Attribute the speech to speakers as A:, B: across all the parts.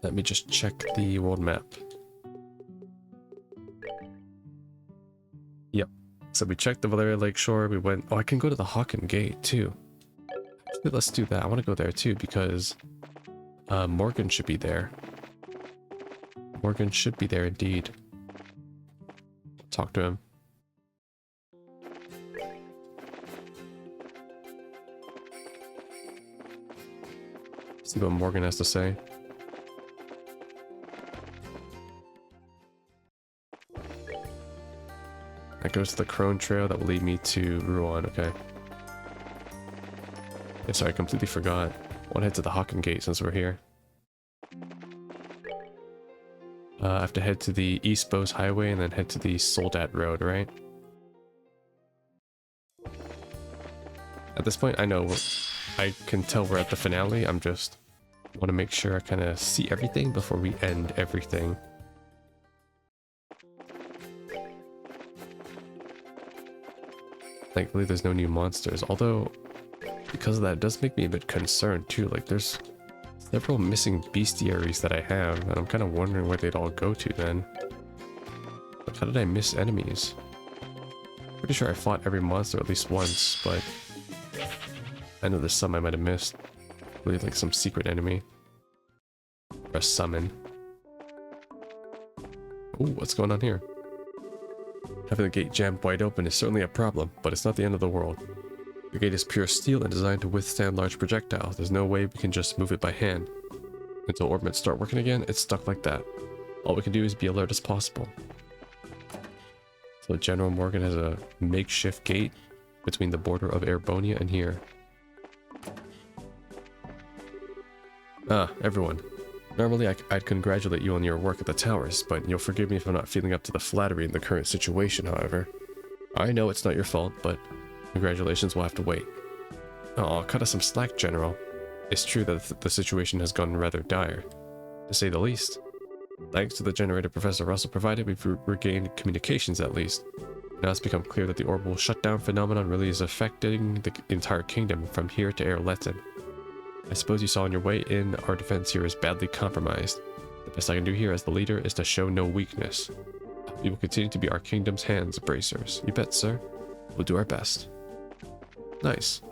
A: Let me just check the world map. Yep. So we checked the Valeria Lakeshore. We went... Oh, I can go to the Hawken Gate too. Actually, let's do that. I want to go there too because Morgan should be there. Morgan should be there indeed. Talk to him. See what Morgan has to say. That goes to the Crone Trail. That will lead me to Ruan. Okay. Yeah, sorry, I completely forgot. I want to head to the Hawken Gate since we're here. I have to head to the East Bose Highway and then head to the Soldat Road, right? At this point, I know I can tell we're at the finale. I'm just want to make sure I kind of see everything before we end everything. Thankfully, there's no new monsters. Although, because of that, it does make me a bit concerned too. Like, there's several missing bestiaries that I have, and I'm kind of wondering where they'd all go to then. Like, how did I miss enemies? Pretty sure I fought every monster at least once, but I know there's some I might have missed. Really like some secret enemy. Or a summon. Ooh, what's going on here? Having the gate jammed wide open is certainly a problem, but it's not the end of the world. The gate is pure steel and designed to withstand large projectiles. There's no way we can just move it by hand. Until orbits start working again, it's stuck like that. All we can do is be alert as possible. So General Morgan has a makeshift gate between the border of Airbonia and here. Ah, everyone. Normally I'd congratulate you on your work at the towers, but you'll forgive me if I'm not feeling up to the flattery in the current situation, however. I know it's not your fault, but congratulations will have to wait. Aw, cut us some slack, General. It's true that the situation has gone rather dire, to say the least. Thanks to the generator Professor Russell provided, we've regained communications at least. Now it's become clear that the orbital shutdown phenomenon really is affecting the entire kingdom from here to Airleton. I suppose you saw on your way in, our defense here is badly compromised. The best I can do here as the leader is to show no weakness. We will continue to be our kingdom's hands bracers. You bet, sir. We'll do our best. Nice.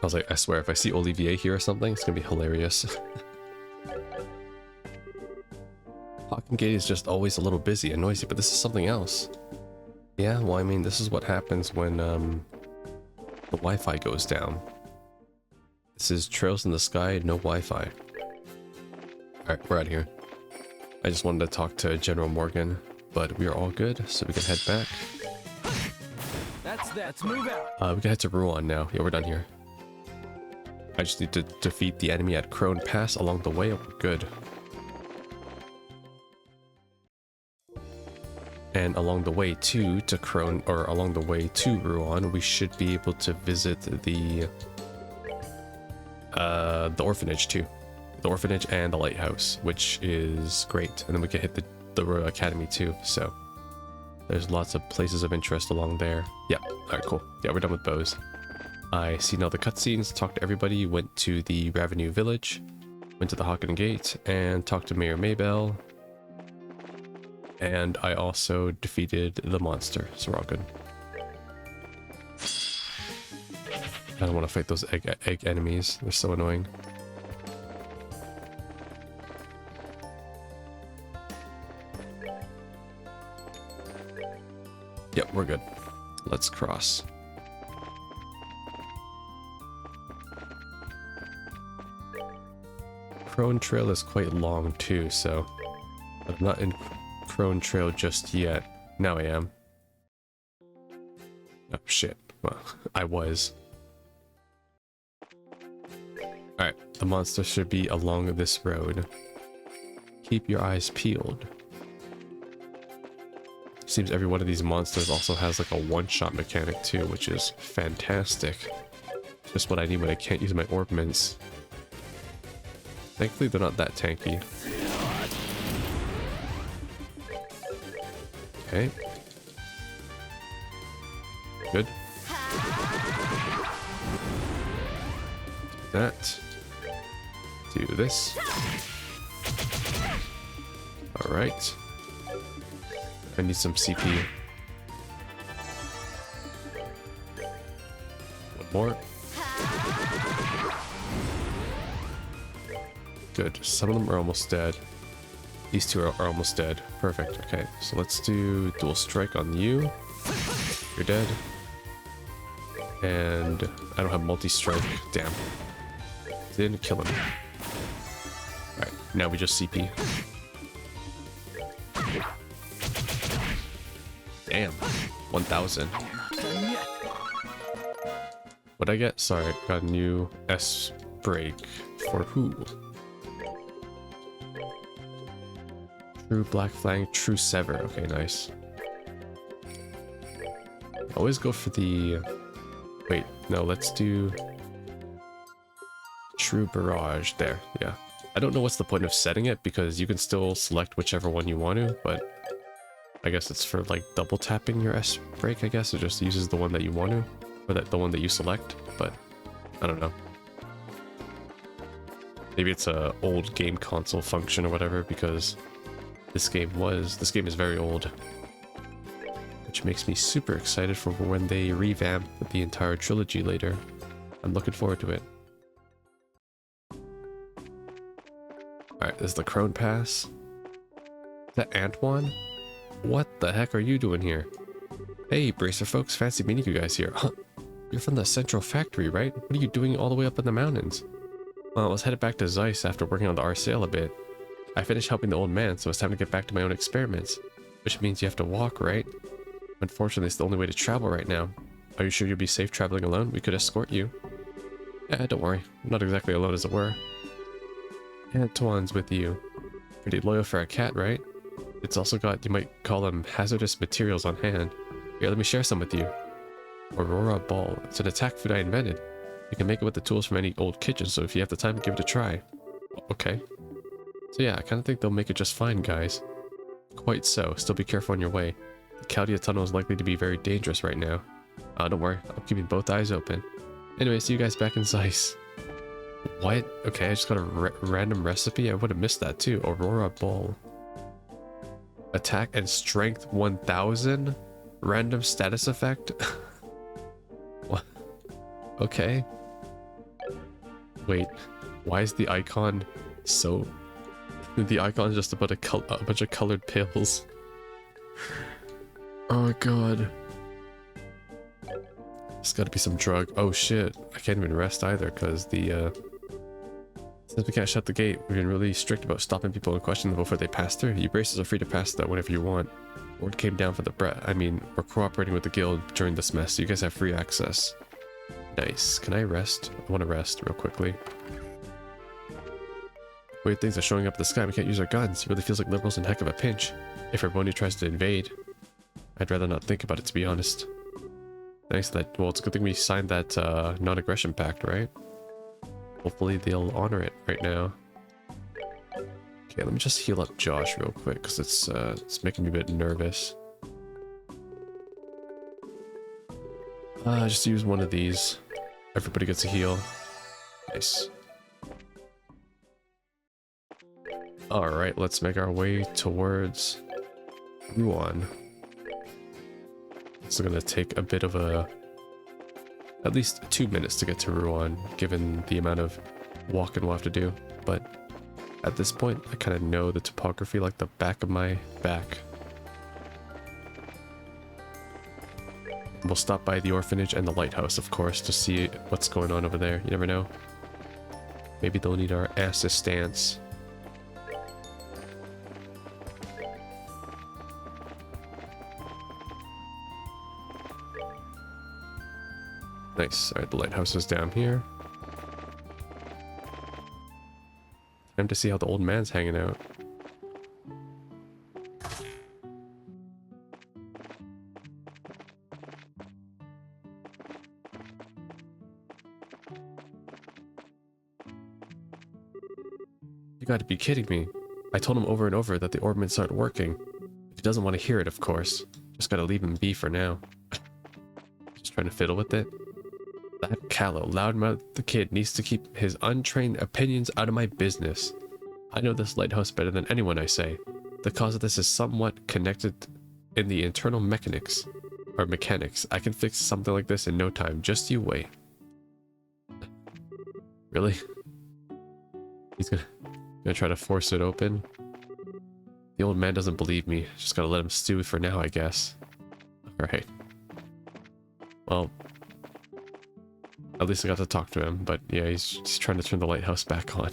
A: I was like, I swear, if I see Olivier here or something, it's gonna be hilarious. Hawken Gate is just always a little busy and noisy, but this is something else. Yeah, well, I mean, this is what happens when the Wi-Fi goes down. This is Trails in the Sky, no Wi-Fi. Alright, we're out of here. I just wanted to talk to General Morgan, but we are all good, so we can head back.
B: That's that. Let's move out.
A: We can head to Ruan now. Yeah, we're done here. I just need to defeat the enemy at Crone Pass along the way, and we're good. And along the way to Crone, or along the way to Ruan, we should be able to visit the orphanage too. The orphanage and the lighthouse, which is great. And then we can hit the Royal Academy too, so there's lots of places of interest along there. Yeah, alright, cool. Yeah, we're done with Bose. I seen all the cutscenes, talked to everybody, went to the Ravenue Village, went to the Hawken Gate, and talked to Mayor Maybell. And I also defeated the monster, so we're all good. I don't want to fight those egg enemies, they're so annoying. Yep, we're good. Let's cross. Crone Trail is quite long too, so I'm not in Crone Trail just yet. Now I am. Oh shit. Well, I was. Alright, the monster should be along this road. Keep your eyes peeled. Seems every one of these monsters also has like a one-shot mechanic too, which is fantastic. Just what I need when I can't use my orb mints. Thankfully they're not that tanky. Okay. Good. Do that. Do this. Alright. I need some CP. One more. Good. Some of them are almost dead. These two are almost dead. Perfect. Okay, so let's do dual strike on you. You're dead. And I don't have multi-strike. Damn. Didn't kill him. Alright, now we just CP. Damn. 1,000. What'd I get? Sorry, I got a new S break. For who? True Black Flang, True Sever. Okay, nice. Always go for the... Wait, no, let's do... True Barrage. There, yeah. I don't know what's the point of setting it, because you can still select whichever one you want to, but... I guess it's for, like, double tapping your S break, I guess. It just uses the one that you want to, or the one that you select, but... I don't know. Maybe it's a old game console function or whatever, because... This game is very old. Which makes me super excited for when they revamp the entire trilogy later. I'm looking forward to it. Alright, this is the Crone Pass. Is that Antoine? What the heck are you doing here? Hey, Bracer folks, fancy meeting you guys here. Huh. You're from the Central Factory, right? What are you doing all the way up in the mountains? Well, I was headed back to Zeiss after working on the RCL a bit. I finished helping the old man, so it's time to get back to my own experiments. Which means you have to walk, right? Unfortunately, it's the only way to travel right now. Are you sure you'll be safe traveling alone? We could escort you. Yeah, don't worry. I'm not exactly alone, as it were. Antoine's with you. Pretty loyal for a cat, right? It's also got, you might call them, hazardous materials on hand. Here, let me share some with you. Aurora Ball. It's an attack food I invented. You can make it with the tools from any old kitchen, so if you have the time, give it a try. Okay. So yeah, I kind of think they'll make it just fine, guys. Quite so. Still be careful on your way. The Caldia Tunnel is likely to be very dangerous right now. Don't worry. I'm keeping both eyes open. Anyway, see you guys back in Zeiss. What? Okay, I just got a random recipe. I would have missed that too. Aurora Ball. Attack and Strength 1000? Random status effect? What? Okay. Wait. Why is the icon so... The icon is just about a bunch of colored pills. Oh god. There's gotta be some drug. Oh shit. I can't even rest either because the since we can't shut the gate, we've been really strict about stopping people and questioning them before they pass through. You Bracers are free to pass that whenever you want. Word came down for the we're cooperating with the guild during this mess, so you guys have free access. Nice. Can I rest? I want to rest real quickly. Weird things are showing up in the sky. We can't use our guns. It really feels like Liberal's in heck of a pinch. If Raboni tries to invade, I'd rather not think about it, to be honest. Thanks to that. Well, it's a good thing we signed that non-aggression pact, right? Hopefully they'll honor it right now. Okay, let me just heal up Josh real quick because it's making me a bit nervous. Just use one of these. Everybody gets a heal. Nice. Alright, let's make our way towards Ruan. It's gonna take a bit of at least 2 minutes to get to Ruan, given the amount of walking we'll have to do. But at this point, I kind of know the topography like the back of my back. We'll stop by the orphanage and the lighthouse, of course, to see what's going on over there. You never know. Maybe they'll need our assistance. Nice. Alright, the lighthouse is down here. Time to see how the old man's hanging out. You gotta be kidding me. I told him over and over that the orbments aren't working. If he doesn't want to hear it, of course. Just gotta leave him be for now. Just trying to fiddle with it. That callow, loudmouth the kid needs to keep his untrained opinions out of my business. I know this lighthouse better than anyone, I say. The cause of this is somewhat connected in the internal mechanics. Or mechanics. I can fix something like this in no time. Just you wait. Really? He's gonna try to force it open? The old man doesn't believe me. Just gotta let him stew for now, I guess. Alright. Well, at least I got to talk to him, but yeah, he's trying to turn the lighthouse back on.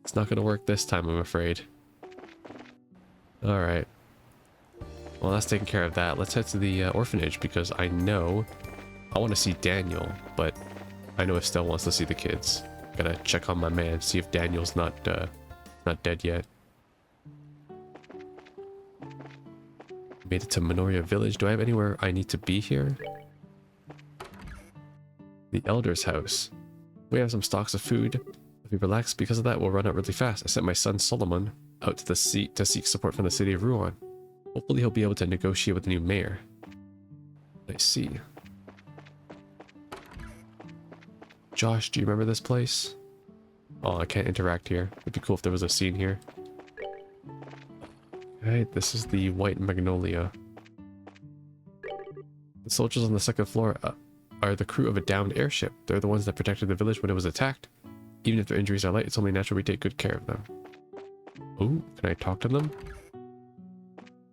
A: It's not gonna work this time, I'm afraid. Alright. Well, that's taking care of that. Let's head to the orphanage, because I know I want to see Daniel, but I know Estelle wants to see the kids. Gotta check on my man, see if Daniel's not dead yet. Made it to Minoria Village. Do I have anywhere I need to be here? The Elder's house. We have some stocks of food. If we relax because of that, we'll run out really fast. I sent my son Solomon out to the sea to seek support from the city of Ruan. Hopefully he'll be able to negotiate with the new mayor. I see. Josh, do you remember this place? Oh, I can't interact here. It'd be cool if there was a scene here. Alright, this is the White Magnolia. The soldiers on the second floor are the crew of a downed airship. They're the ones that protected the village when it was attacked. Even if their injuries are light, it's only natural we take good care of them. Ooh, can I talk to them?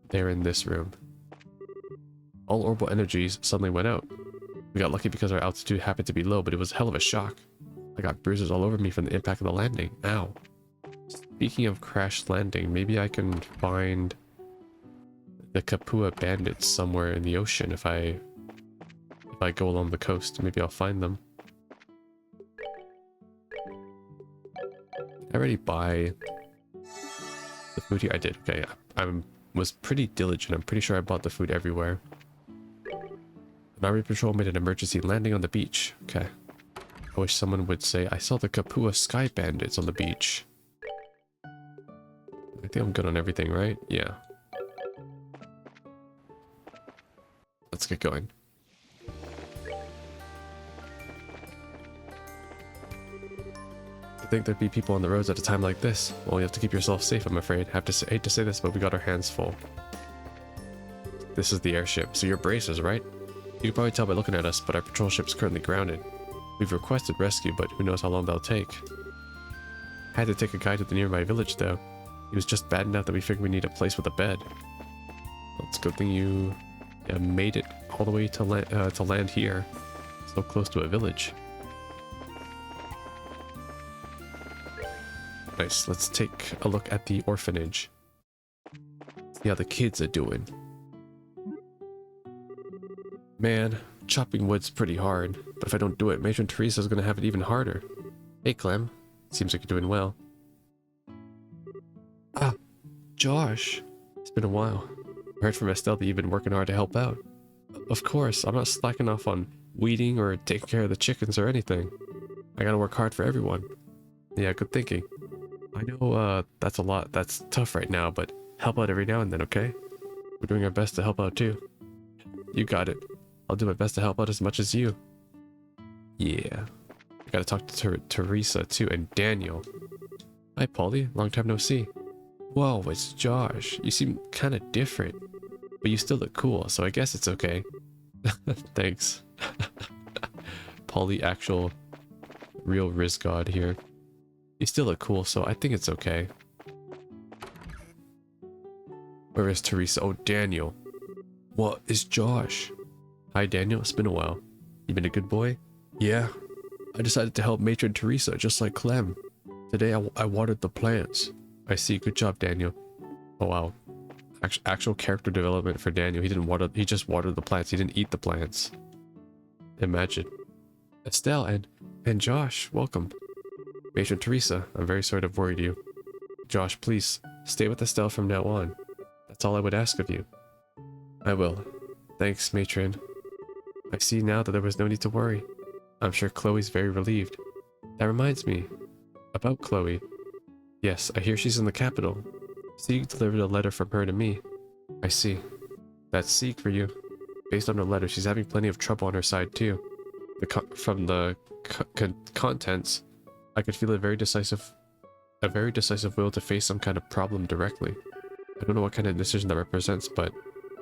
A: They're in this room. All orbital energies suddenly went out. We got lucky because our altitude happened to be low, but it was a hell of a shock. I got bruises all over me from the impact of the landing. Ow. Speaking of crash landing, maybe I can find the Kapua bandits somewhere in the ocean if I go along the coast. Maybe I'll find them. I already buy the food here. I did. Okay, I was pretty diligent. I'm pretty sure I bought the food everywhere. An army patrol made an emergency landing on the beach. Okay. I wish someone would say, I saw the Kapua sky bandits on the beach. I think I'm good on everything, right? Yeah. Let's get going. I think there'd be people on the roads at a time like this. Well, you have to keep yourself safe, I'm afraid. Hate to say this, but we got our hands full. This is the airship, so you're braces, right? You can probably tell by looking at us, but our patrol ship's currently grounded. We've requested rescue, but who knows how long that'll take. I had to take a guy to the nearby village, though. He was just bad enough that we figured we need a place with a bed. Well, it's a good thing you made it all the way to land here, so close to a village. Nice. Let's take a look at the orphanage. See how the kids are doing. Man, chopping wood's pretty hard, but if I don't do it, Matron Teresa's gonna have it even harder. Hey, Clem. Seems like you're doing well. Ah, Josh. It's been a while. I heard from Estelle that you've been working hard to help out. Of course, I'm not slacking off on weeding or taking care of the chickens or anything. I gotta work hard for everyone. Yeah, good thinking. I know that's a lot. That's tough right now, but help out every now and then, okay? We're doing our best to help out too. You got it. I'll do my best to help out as much as you. Yeah. I gotta talk to Teresa too, and Daniel. Hi, Polly. Long time no see. Whoa, it's Josh. You seem kind of different, but you still look cool, so I guess it's okay. Thanks. Polly, actual real Riz God here. You still look cool, so I think it's okay. Where is Teresa? Oh, Daniel. What is Josh? Hi, Daniel. It's been a while. You been a good boy? Yeah. I decided to help Matron Teresa, just like Clem. Today, I watered the plants. I see. Good job, Daniel. Oh, wow. Actual character development for Daniel. He just watered the plants. He didn't eat the plants. Imagine. Estelle and Josh, welcome. Matron Teresa, I'm very sorry to have worried you. Josh, please, stay with Estelle from now on. That's all I would ask of you. I will. Thanks, Matron. I see now that there was no need to worry. I'm sure Chloe's very relieved. That reminds me. About Chloe. Yes, I hear she's in the capital. Sieg delivered a letter from her to me. I see. That's Sieg for you. Based on her letter, she's having plenty of trouble on her side too. From the contents, I could feel a very decisive will to face some kind of problem directly. I don't know what kind of decision that represents, but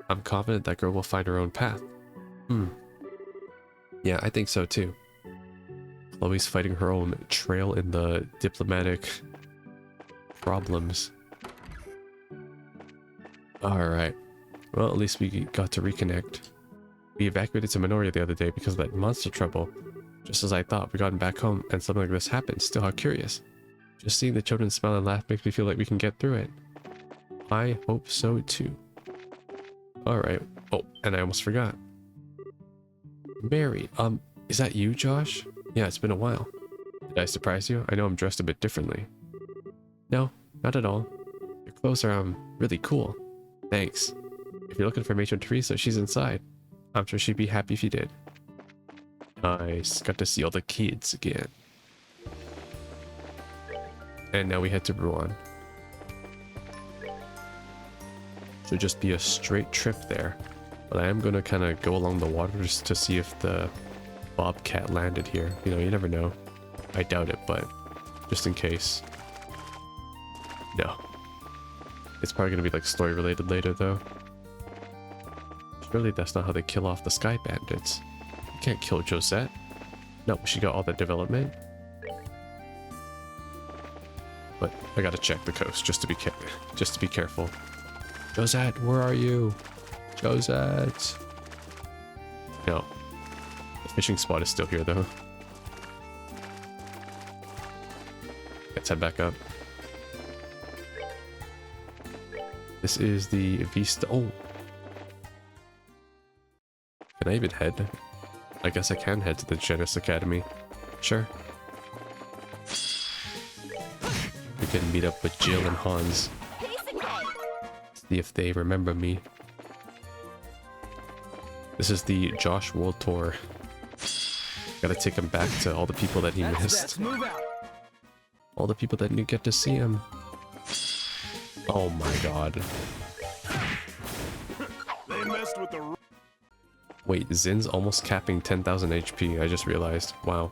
A: I'm confident that girl will find her own path. Yeah, I think so too. Chloe's fighting her own trail in the diplomatic problems. Alright. Well, at least we got to reconnect. We evacuated to Minoria the other day because of that monster trouble. Just as I thought, we gotten back home and something like this happened. Still, how curious. Just seeing the children smile and laugh makes me feel like we can get through it. I hope so too. Alright. Oh, and I almost forgot. Mary, is that you, Josh? Yeah, it's been a while. Did I surprise you? I know I'm dressed a bit differently. No, not at all. Your clothes are, really cool. Thanks. If you're looking for Matron Teresa, she's inside. I'm sure she'd be happy if you did. Nice. Got to see all the kids again. And now we head to Ruan. Should just be a straight trip there. But I am going to kind of go along the water just to see if the bobcat landed here. You know, you never know. I doubt it, but just in case. No. It's probably going to be like story related later though. Surely that's not how they kill off the Sky Bandits. You can't kill Josette. No, she got all the development. But I gotta check the coast just to be careful. Josette, where are you? Josette. No. The fishing spot is still here though. Let's head back up. This is the Vista. Oh. Can I even head? I guess I can head to the Genis Academy. Sure. We can meet up with Jill and Hans. See if they remember me. This is the Josh World Tour. Gotta take him back to all the people that he missed. All the people that didn't get to see him. Oh my god.
C: They messed with the...
A: Wait, Zin's almost capping 10,000 HP, I just realized. Wow.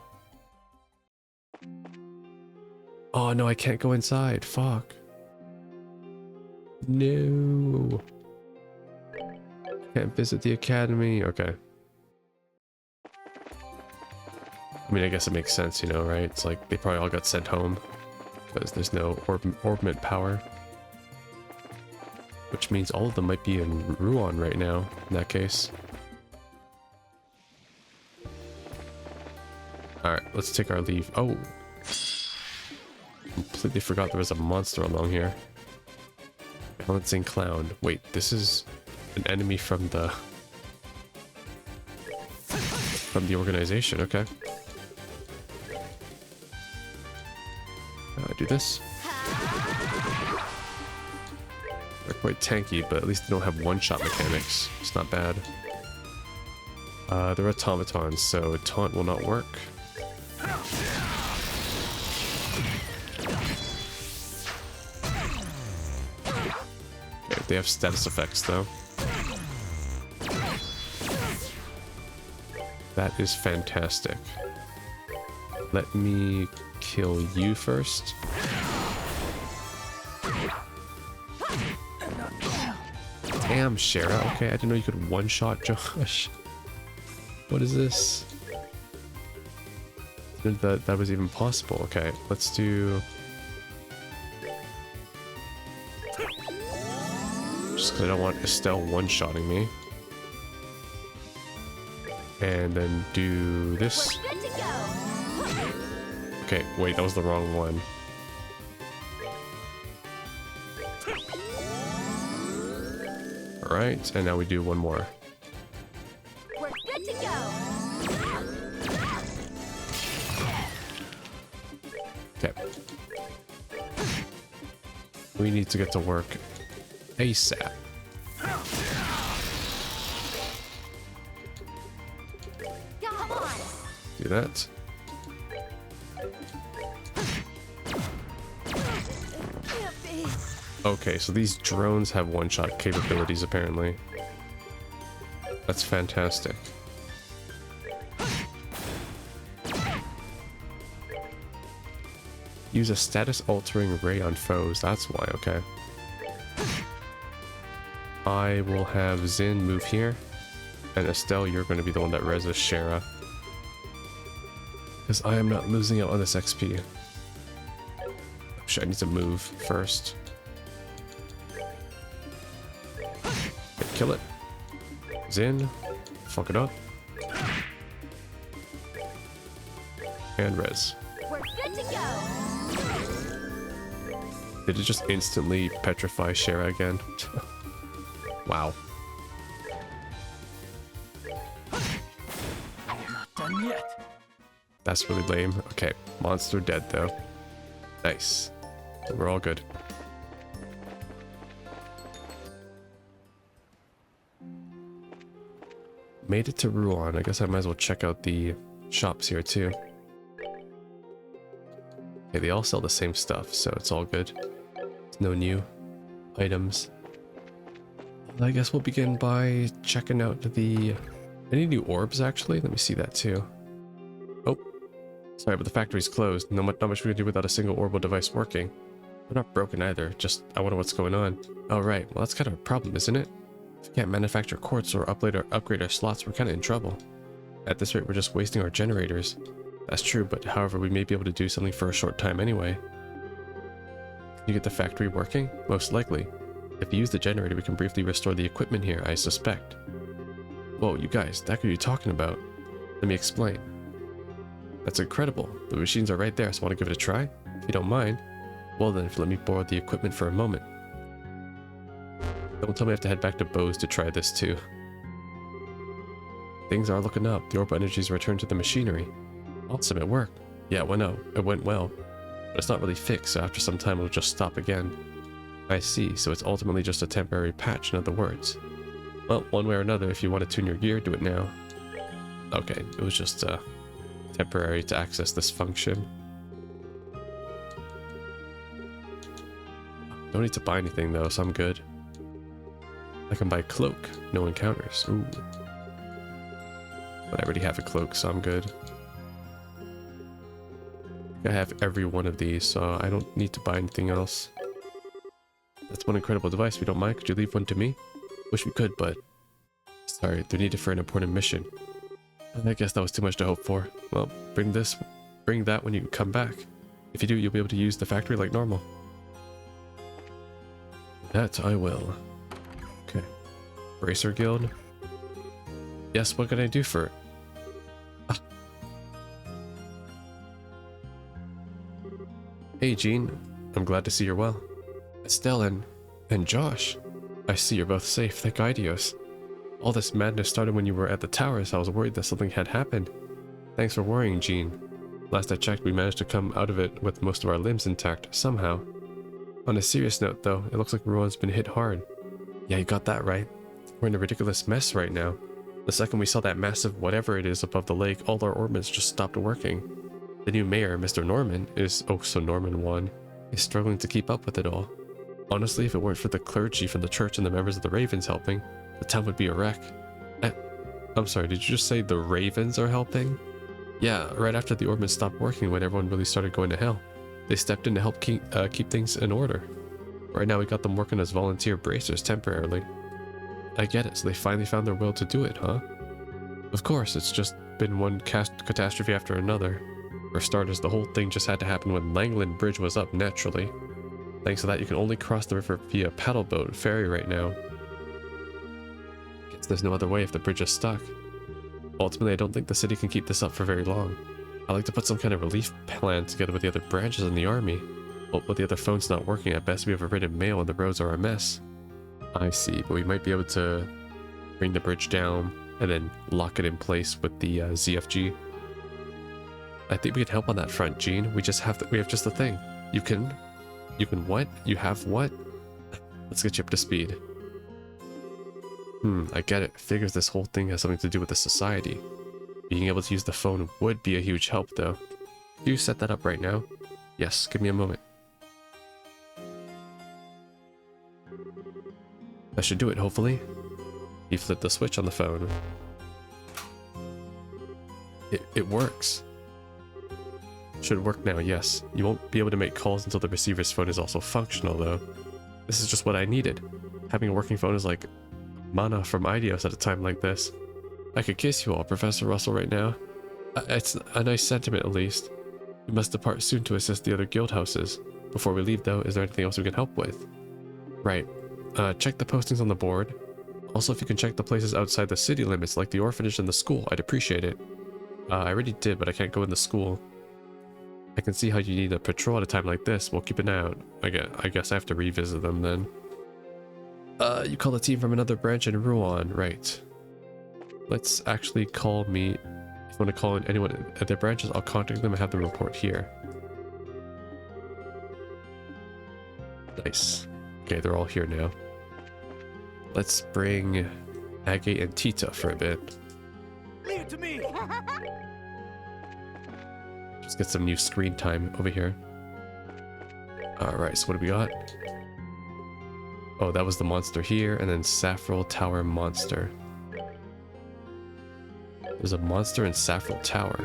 A: Oh no, I can't go inside. Fuck. No. Can't visit the academy. Okay. I mean, I guess it makes sense, you know, right? It's like they probably all got sent home because there's no orbment power. Which means all of them might be in Ruan right now, in that case. Alright, let's take our leave. Oh! Completely forgot there was a monster along here. Balancing clown. Wait, this is an enemy from the organization, okay. Do this. They're quite tanky, but at least they don't have one-shot mechanics. It's not bad. They're automatons, so taunt will not work. Okay, they have status effects though. That is fantastic. Let me kill you first. Damn, Shara. Okay, I didn't know you could one-shot Josh. What is this? That was even possible. Okay, let's do... Just because I don't want Estelle one-shotting me. And then do this. Okay, wait, that was the wrong one. Alright, and now we do one more.
D: We're good to go.
A: Okay. We need to get to work ASAP.
D: Come on.
A: Do that. Okay, so these drones have one-shot capabilities apparently. That's fantastic. Use a status-altering ray on foes. That's why, okay. I will have Zin move here. And Estelle, you're going to be the one that reses Shara. Because I am not losing out on this XP. Actually, I need to move first. Okay, kill it. Zin. Fuck it up. And res.
D: We're good to go.
A: Did it just instantly petrify Shara again? Wow.
B: Not done yet.
A: That's really lame. Okay, monster dead though. Nice. We're all good. Made it to Ruan. I guess I might as well check out the shops here too. Okay, they all sell the same stuff, so it's all good. There's no new items. I guess we'll begin by checking out the... Any new orbs, actually? Let me see that, too. Oh. Sorry, but the factory's closed. Not much we can do without a single orbital device working. They're not broken either, just I wonder what's going on. Oh, right. Well, that's kind of a problem, isn't it? If we can't manufacture quartz or upgrade our slots, we're kind of in trouble. At this rate, we're just wasting our generators. That's true, but however, we may be able to do something for a short time anyway. Can you get the factory working? Most likely. If you use the generator, we can briefly restore the equipment here, I suspect. Whoa, you guys, that's what you're talking about. Let me explain. That's incredible. The machines are right there, so I want to give it a try? If you don't mind. Well then, if you let me borrow the equipment for a moment. Don't tell me I have to head back to Bose to try this too. Things are looking up. The orbital energies returned to the machinery. Awesome, it worked. Yeah, it went well. But it's not really fixed, so after some time it'll just stop again. I see, so it's ultimately just a temporary patch, in other words. Well, one way or another, if you want to tune your gear, do it now. Okay, it was just temporary to access this function. Don't need to buy anything though, so I'm good. I can buy a cloak, no encounters. Ooh. But I already have a cloak, so I'm good. I have every one of these, so I don't need to buy anything else. That's one incredible device. If you don't mind, could you leave one to me? Wish we could, but... Sorry, they're needed for an important mission. I guess that was too much to hope for. Well, bring that when you come back. If you do, you'll be able to use the factory like normal. That I will. Okay. Bracer Guild. Yes, what can I do for it? Ah. Hey, Jean. I'm glad to see you're well. Estelle and Josh. I see you're both safe. Thank Idios. All this madness started when you were at the towers. I was worried that something had happened. Thanks for worrying, Jean. Last I checked, we managed to come out of it with most of our limbs intact, somehow. On a serious note, though, it looks like Ruan's been hit hard. Yeah, you got that right. We're in a ridiculous mess right now. The second we saw that massive whatever it is above the lake, all our orbits just stopped working. The new mayor, Mr. Norman, Norman 1, is struggling to keep up with it all. Honestly, if it weren't for the clergy from the church and the members of the Ravens helping, the town would be a wreck. I'm sorry, did you just say the Ravens are helping? Yeah, right after the orbits stopped working when everyone really started going to hell. They stepped in to help keep things in order. Right now we got them working as volunteer bracers temporarily. I get it, so they finally found their will to do it, huh? Of course, it's just been one catastrophe after another. For starters, the whole thing just had to happen when Langland Bridge was up naturally. Thanks to that, you can only cross the river via paddle boat ferry right now. Guess there's no other way if the bridge is stuck. Ultimately, I don't think the city can keep this up for very long. I'd like to put some kind of relief plan together with the other branches in the army. But the other phone's not working at best. We have a written mail and the roads are a mess. I see, but we might be able to bring the bridge down and then lock it in place with the ZFG. I think we can help on that front, Jean. We have just the thing. You can what? You have what? Let's get you up to speed. I get it. Figures this whole thing has something to do with the society. Being able to use the phone would be a huge help, though. Can you set that up right now? Yes, give me a moment. That should do it, hopefully. You flip the switch on the phone. It works. Should work now, yes. You won't be able to make calls until the receiver's phone is also functional, though. This is just what I needed. Having a working phone is like mana from Idios at a time like this. I could kiss you all, Professor Russell, right now. It's a nice sentiment, at least. We must depart soon to assist the other guild houses. Before we leave, though, is there anything else we can help with? Right. Check the postings on the board. Also, if you can check the places outside the city limits, like the orphanage and the school, I'd appreciate it. I already did, but I can't go in the school. I can see how you need a patrol at a time like this. We'll keep an eye out. I guess I have to revisit them then. You call a team from another branch in Ruan, right? Let's actually call me. If you want to call in anyone at their branches, I'll contact them and have them report here. Nice. Okay, they're all here now. Let's bring Agate and Tita for a bit.
B: Leave it to me.
A: Just get some new screen time over here. Alright, so what do we got? Oh, that was the monster here, and then Saffrel Tower monster. There's a monster in Saffrel Tower.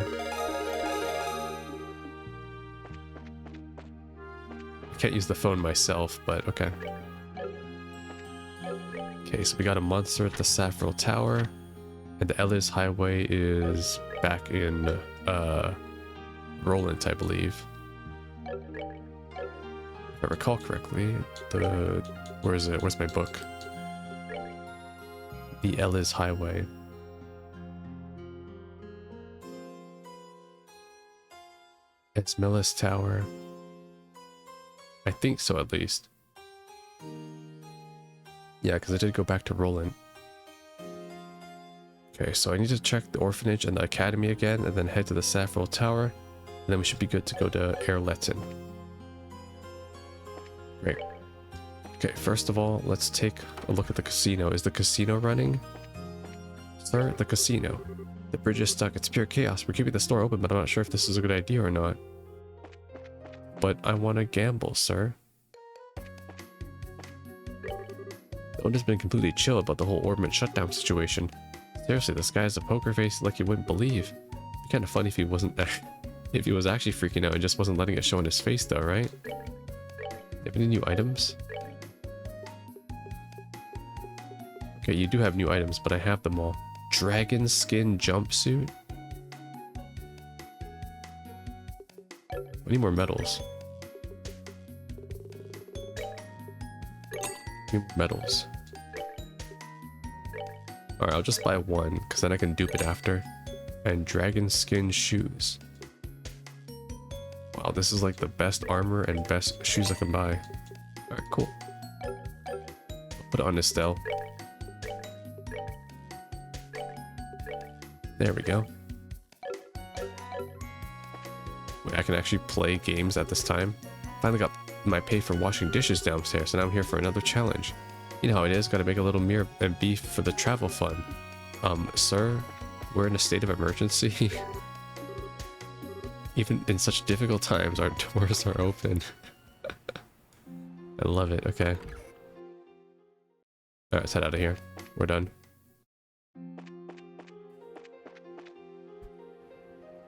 A: I can't use the phone myself, but okay. Okay, so we got a monster at the Saffrel Tower, and the Ellis Highway is back in, Rolent, I believe. If I recall correctly, where is it? Where's my book? The Ellis Highway. Esmelis Tower. I think so, at least. Yeah, because I did go back to Rolent. Okay, so I need to check the orphanage and the academy again, and then head to the Saffrel Tower, and then we should be good to go to Erletten. Great. Okay, first of all, let's take a look at the casino. Is the casino running? Sir, the casino. The bridge is stuck. It's pure chaos. We're keeping the store open, but I'm not sure if this is a good idea or not. But I want to gamble, sir. The owner's been completely chill about the whole ornament shutdown situation. Seriously, this guy has a poker face like you wouldn't believe. It'd be kind of funny if he wasn't if he was actually freaking out and just wasn't letting it show on his face though, right? Have any new items? Okay, you do have new items, but I have them all. Dragon skin jumpsuit? I need more medals. Medals. Alright, I'll just buy one, because then I can dupe it after. And dragon skin shoes. Wow, this is like the best armor and best shoes I can buy. Alright, cool. I'll put it on Estelle. There we go. Wait, I can actually play games at this time. Finally got my pay for washing dishes downstairs, and I'm here for another challenge. You know how it is, gotta make a little mirror and beef for the travel fund. Sir, we're in a state of emergency. Even in such difficult times, our doors are open. I love it, okay. Alright, let's head out of here. We're done.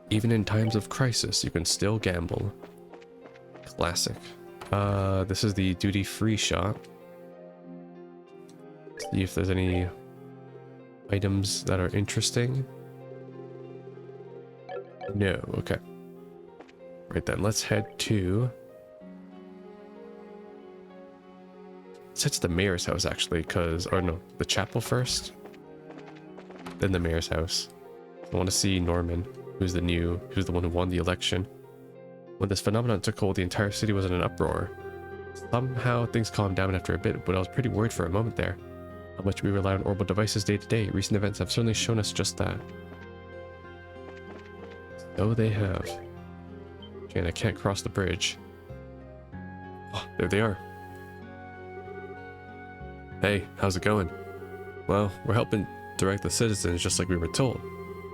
A: Even in times of crisis, you can still gamble. Classic. This is the duty-free shop. See if there's any items that are interesting. No, okay. Right then, let's head to... Let's head to the mayor's house, actually, because... Or no, the chapel first. Then the mayor's house. I want to see Norman, who's the one who won the election. When this phenomenon took hold, the entire city was in an uproar. Somehow, things calmed down after a bit, but I was pretty worried for a moment there. How much we rely on orbital devices day to day. Recent events have certainly shown us just that. So they have. Okay, and I can't cross the bridge. Oh, there they are. Hey, how's it going? Well, we're helping direct the citizens just like we were told.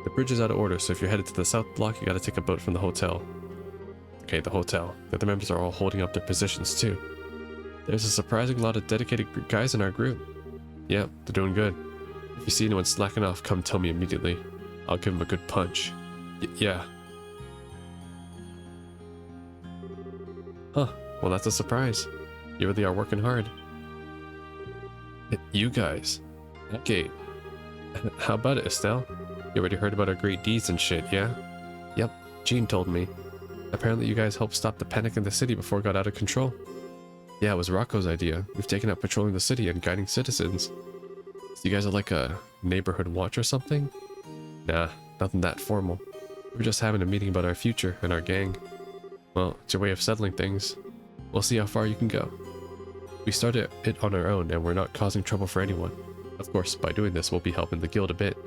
A: The bridge is out of order, so if you're headed to the south block, you gotta take a boat from the hotel. Okay, the hotel. The other members are all holding up their positions too. There's a surprising lot of dedicated guys in our group. Yep, they're doing good. If you see anyone slacking off, come tell me immediately. I'll give him a good punch. Yeah. Huh. Well, that's a surprise. You really are working hard. You guys. Okay. How about it, Estelle? You already heard about our great deeds and shit, yeah? Yep. Jean told me. Apparently you guys helped stop the panic in the city before it got out of control. Yeah, it was Rocco's idea. We've taken up patrolling the city and guiding citizens. So you guys are like a neighborhood watch or something? Nah, nothing that formal. We're just having a meeting about our future and our gang. Well, it's your way of settling things. We'll see how far you can go. We started it on our own and we're not causing trouble for anyone. Of course, by doing this, we'll be helping the guild a bit.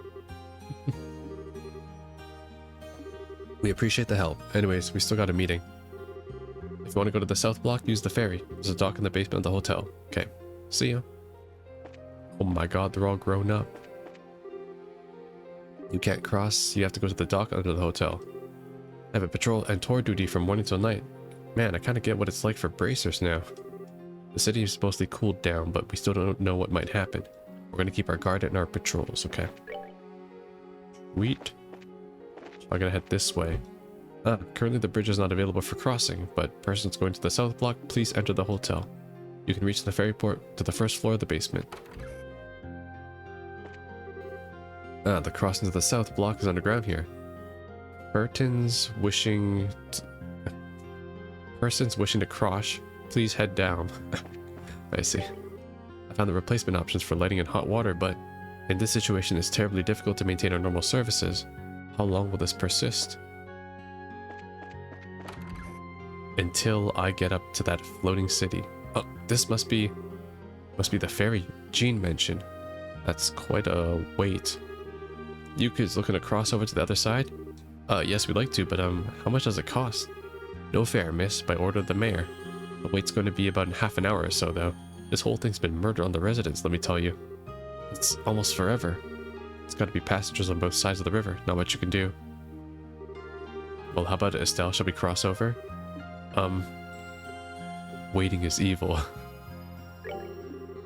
A: We appreciate the help. Anyways, we still got a meeting. If you want to go to the south block, use the ferry. There's a dock in the basement of the hotel. Okay, see ya. Oh my god, they're all grown up. You can't cross, you have to go to the dock under the hotel. I have a patrol and tour duty from morning till night. Man, I kind of get what it's like for bracers now. The city is mostly cooled down, but we still don't know what might happen. We're going to keep our guard and our patrols, okay? Sweet. I gotta head this way. Currently the bridge is not available for crossing, but persons going to the south block, please enter the hotel. You can reach the ferry port to the first floor of the basement. The crossing to the south block is underground here. Persons wishing to cross, please head down. I see. I found the replacement options for lighting and hot water, but in this situation it's terribly difficult to maintain our normal services. How long will this persist? Until I get up to that floating city. Oh, this must be the ferry Jean mentioned. That's quite a wait. You kids looking to cross over to the other side? Yes, we'd like to, but how much does it cost? No fare, miss, by order of the mayor. The wait's going to be about half an hour or so, though. This whole thing's been murder on the residents, let me tell you. It's almost forever. It's got to be passengers on both sides of the river. Not much you can do. Well, how about it, Estelle? Shall we cross over? Waiting is evil.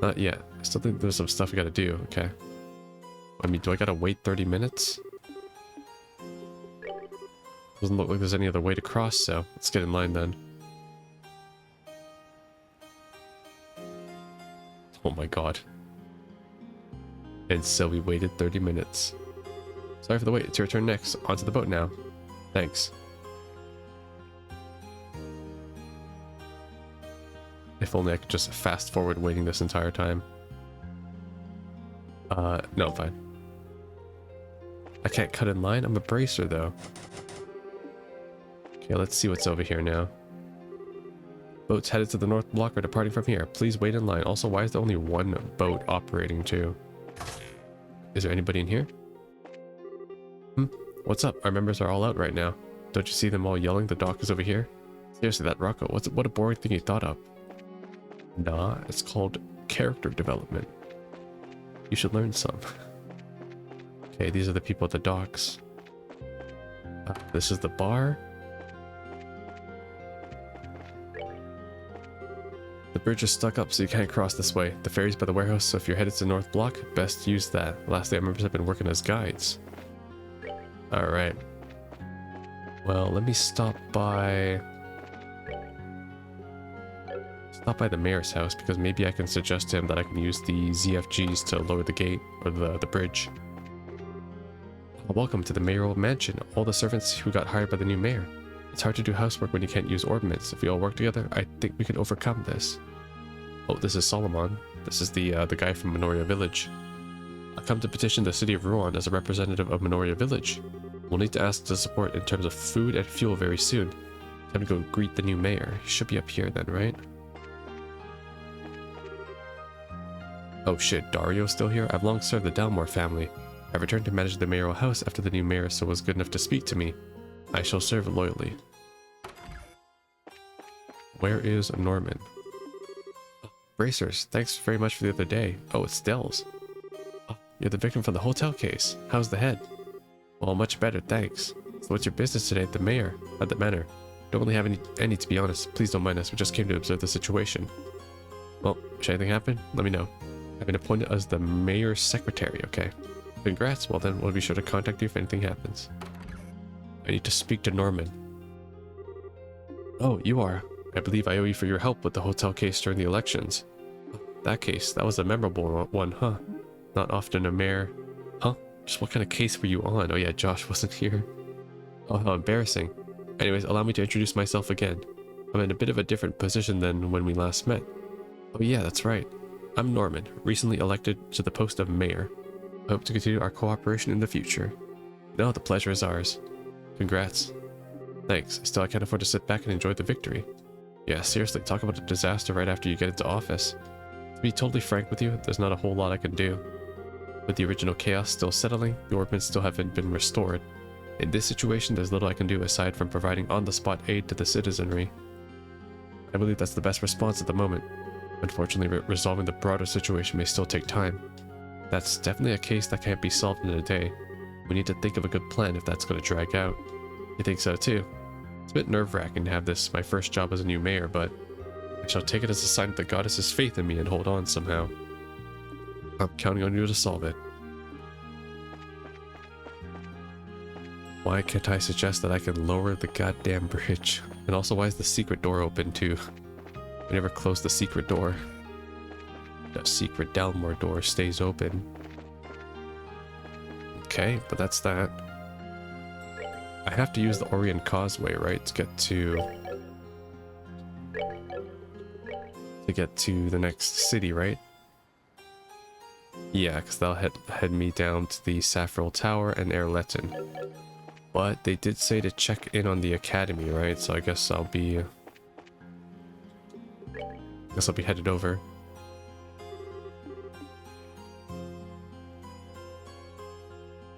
A: Not yet. I still think there's some stuff we gotta do, okay? I mean, do I gotta wait 30 minutes? Doesn't look like there's any other way to cross, so let's get in line then. Oh my god. And so we waited 30 minutes. Sorry for the wait, it's your turn next. Onto the boat now. Thanks. If only I could just fast forward waiting this entire time. No, I'm fine. I can't cut in line? I'm a bracer though. Okay, let's see what's over here now. Boats headed to the north block are departing from here. Please wait in line. Also, why is there only one boat operating too? Is there anybody in here? What's up? Our members are all out right now. Don't you see them all yelling? The dock is over here. Seriously, that Rocco. What a boring thing he thought up. Nah, it's called character development. You should learn some. Okay, these are the people at the docks. This is the bar. The bridge is stuck up, so you can't cross this way. The ferry's by the warehouse, so if you're headed to North Block, best use that. Lastly, our members have been working as guides. Alright. Well, let me stop by the mayor's house, because maybe I can suggest to him that I can use the ZFGs to lower the gate, or the bridge. Welcome to the mayoral mansion, all the servants who got hired by the new mayor. It's hard to do housework when you can't use ordnance. If we all work together, I think we can overcome this. Oh, this is Solomon. This is the guy from Minoria Village. I come to petition the city of Ruan as a representative of Minoria Village. We'll need to ask the support in terms of food and fuel very soon. Time to go greet the new mayor. He should be up here then, right? Oh shit, Dario's still here? I've long served the Dalmore family. I returned to manage the mayoral house after the new mayor so was good enough to speak to me. I shall serve loyally. Where is Norman? Oh, bracers, thanks very much for the other day. Oh, it's Dells. Oh, you're the victim from the hotel case. How's the head? Well, much better, thanks. So what's your business today at the manor? Don't really have any to be honest. Please don't mind us, we just came to observe the situation. Well, should anything happen? Let me know. I've been appointed as the mayor's secretary, okay. Congrats, well then we'll be sure to contact you if anything happens. I need to speak to Norman. Oh, you are. I believe I owe you for your help with the hotel case during the elections. That case, that was a memorable one, huh? Not often a mayor... Huh? Just what kind of case were you on? Oh yeah, Josh wasn't here. Oh, how embarrassing. Anyways, allow me to introduce myself again. I'm in a bit of a different position than when we last met. Oh yeah, that's right. I'm Norman, recently elected to the post of mayor. I hope to continue our cooperation in the future. No, the pleasure is ours. Congrats. Thanks. Still, I can't afford to sit back and enjoy the victory. Yeah, seriously, talk about a disaster right after you get into office. To be totally frank with you, there's not a whole lot I can do. With the original chaos still settling, the ordnance still haven't been restored. In this situation, there's little I can do aside from providing on-the-spot aid to the citizenry. I believe that's the best response at the moment. Unfortunately, resolving the broader situation may still take time. That's definitely a case that can't be solved in a day. We need to think of a good plan if that's going to drag out. You think so too? It's a bit nerve-wracking to have this my first job as a new mayor, but I shall take it as a sign of the goddess's faith in me and hold on somehow. I'm counting on you to solve it. Why can't I suggest that I can lower the goddamn bridge? And also, why is the secret door open too? We never close the secret door. The secret Dalmore door stays open. Okay, but that's that. I have to use the Orient Causeway, right, to get to the next city, right? Yeah, because they'll head me down to the Saffril Tower and Erletten. But they did say to check in on the academy, right? So I guess I'll be headed over.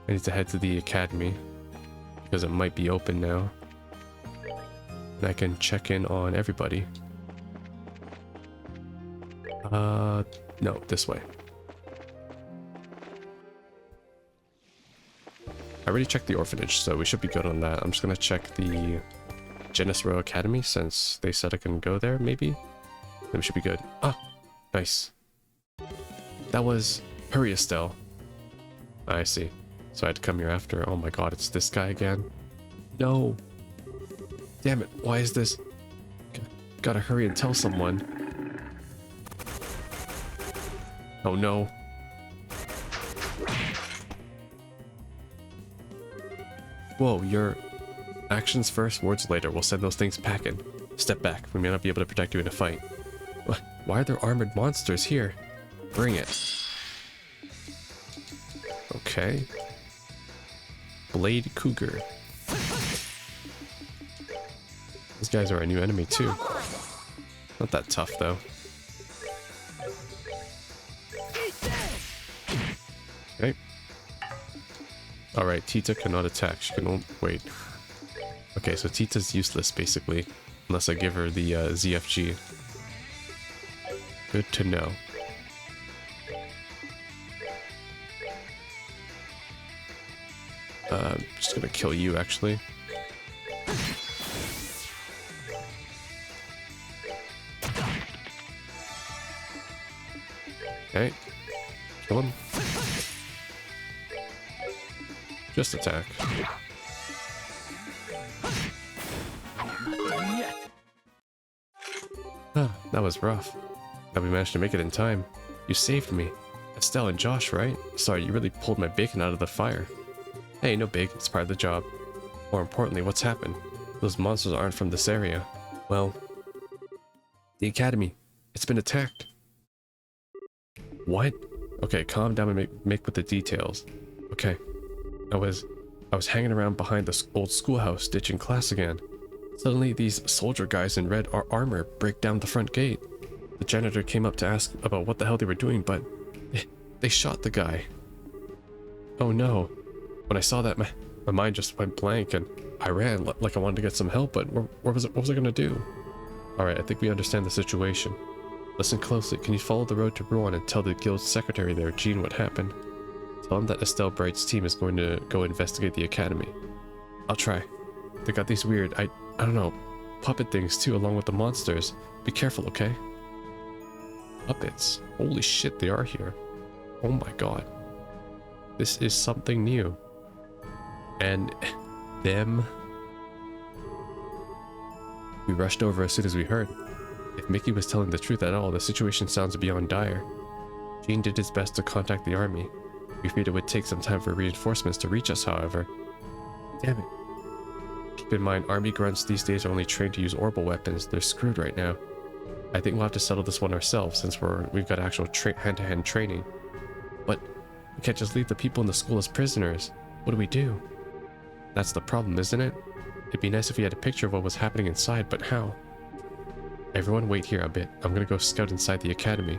A: I need to head to the academy because it might be open now. And I can check in on everybody. No, this way. I already checked the orphanage, so we should be good on that. I'm just gonna check the Genis Row Academy since they said I can go there, maybe? Then we should be good. Ah, nice. That was... Hurry, Estelle. I see. So I had to come here after. Oh my god, it's this guy again. No. Damn it, why is this... Gotta hurry and tell someone. Oh no. Whoa, your actions first, words later. We'll send those things packing. Step back. We may not be able to protect you in a fight. Why are there armored monsters here? Bring it. Okay. Blade Cougar. These guys are a new enemy too. Not that tough though. Okay. Alright, Tita cannot attack. She can only... Wait. Okay, so Tita's useless, basically. Unless I give her the ZFG. Good to know. Just gonna kill you, actually. Okay. Kill him. Just attack. Ah, that was rough. But we managed to make it in time. You saved me. Estelle and Josh, right? Sorry, you really pulled my bacon out of the fire. Hey, no big. It's part of the job. More importantly, what's happened? Those monsters aren't from this area. Well, the academy. It's been attacked. What? Okay, calm down and make with the details. Okay. I was hanging around behind the old schoolhouse, ditching class again. Suddenly, these soldier guys in red armor break down the front gate. The janitor came up to ask about what the hell they were doing, but they shot the guy. Oh no. When I saw that, my mind just went blank and I ran like I wanted to get some help, but what was I gonna do? Alright, I think we understand the situation. Listen closely. Can you follow the road to Ruan and tell the guild secretary there, Jean, what happened? Tell him that Estelle Bright's team is going to go investigate the academy. I'll try. They got these weird, I don't know, puppet things too, along with the monsters. Be careful, okay? Puppets. Holy shit, they are here. Oh my god. This is something new. And them. We rushed over as soon as we heard. If Mickey was telling the truth at all, the situation sounds beyond dire. Gene did his best to contact the army. We feared it would take some time for reinforcements to reach us, however. Damn it. Keep in mind, army grunts these days are only trained to use orbital weapons. They're screwed right now. I think we'll have to settle this one ourselves, since we've got actual hand-to-hand training. But we can't just leave the people in the school as prisoners. What do we do? That's the problem, isn't it? It'd be nice if we had a picture of what was happening inside, but how? Everyone wait here a bit. I'm gonna go scout inside the academy.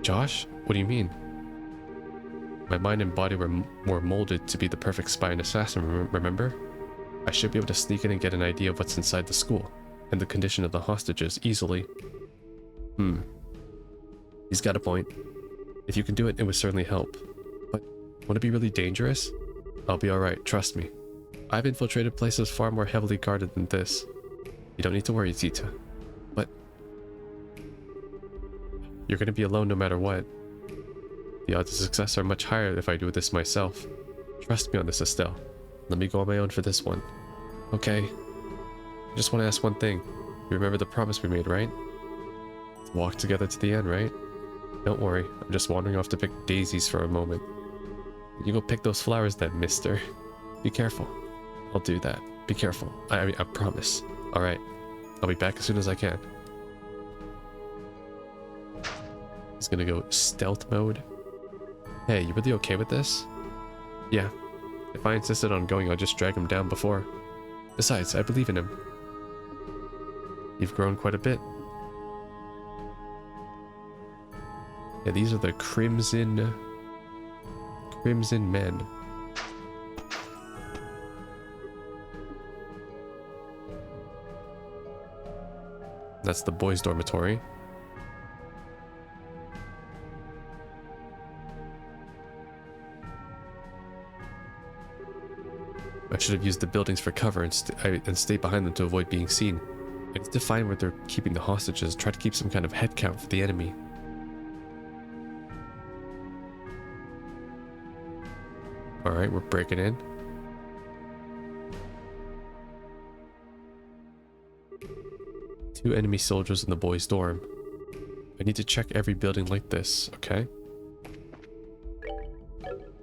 A: Josh? What do you mean? My mind and body were molded to be the perfect spy and assassin, remember? I should be able to sneak in and get an idea of what's inside the school, and the condition of the hostages easily. He's got a point. If you can do it, it would certainly help. But won't it be really dangerous? I'll be alright, trust me. I've infiltrated places far more heavily guarded than this. You don't need to worry, Zita. But you're gonna be alone no matter what. The odds of success are much higher if I do this myself. Trust me on this, Estelle. Let me go on my own for this one. Okay. I just want to ask one thing. You remember the promise we made, right? To walk together to the end, right? Don't worry, I'm just wandering off to pick daisies for a moment. You go pick those flowers then, mister. Be careful. I'll do that. Be careful. I promise. Alright. I'll be back as soon as I can. He's gonna go stealth mode. Hey, you really okay with this? Yeah. If I insisted on going, I'll just drag him down before. Besides, I believe in him. You've grown quite a bit. Yeah, these are the Crimson Men. That's the boys' dormitory. I should have used the buildings for cover and stay behind them to avoid being seen. I need to find where they're keeping the hostages, try to keep some kind of head count for the enemy. Alright, we're breaking in. Two enemy soldiers in the boys' dorm. I need to check every building like this, okay?